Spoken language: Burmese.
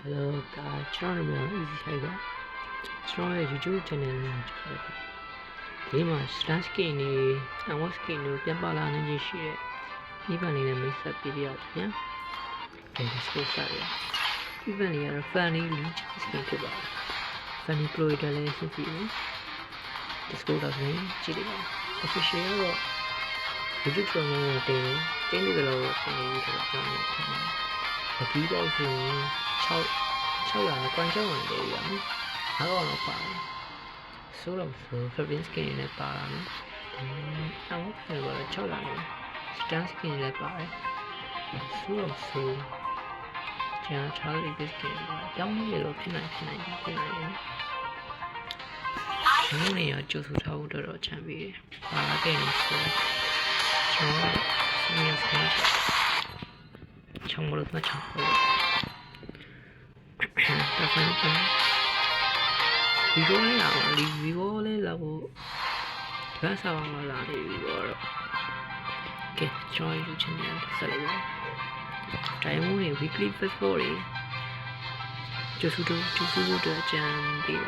Hello guys, ကျွန်တော်နာမည် Easy High ပါကျွန်တော်ရဲ့ YouTube channel နဲ့ကျွန်တော်ဒီမှာ Star Skin နဲ့ Unwatch Skin တို့ပြန်ပါလာနေရှိတဲ့ဒီပန်လေးနဲ့မိတ်ဆက်ပေးပြရအောင်ဗျာဒီ Discord ဆက်ရဒီပန်လေးကတော့ Funny Leech Skin ဖြစ်ပါတယ် Funny Creator လည်းရှိပြီ Discord တော့လည်းကြည့်လိုက်ပါ Official တော့ YouTube channel နဲ့တင်နေကြတော့တင်နေပြီးတော့ကျွန်တော်ထင်ပါတယ်ဒီတော့ဆိုရင်600နဲ့ coin 600နဲ့ရအောင်အားတော့ပါတယ်ဆိုတော့ Fabian Skin နဲ့ပါလာမယ်အောင်ဆိုတော့600နဲ့ Star Skin နဲ့ပါတယ်ဆိုတော့ကျွန်တော်ထားလိုက်တဲ့ Skin ကကြောင်းလေးလို့ဖြစ်နိုင်ကျွန်တော်နေရကြိုးဆူထားဖို့တော့ချမ်းပြီးတယ်ပါလာတဲ့နေဆိုကျွန်တော်Fabian Skin 정보를 더 찾고 리뷰를 가서 리뷰를 오케이 저희 채널 살려요 다이몬의 weekly festival이 조수도 장비를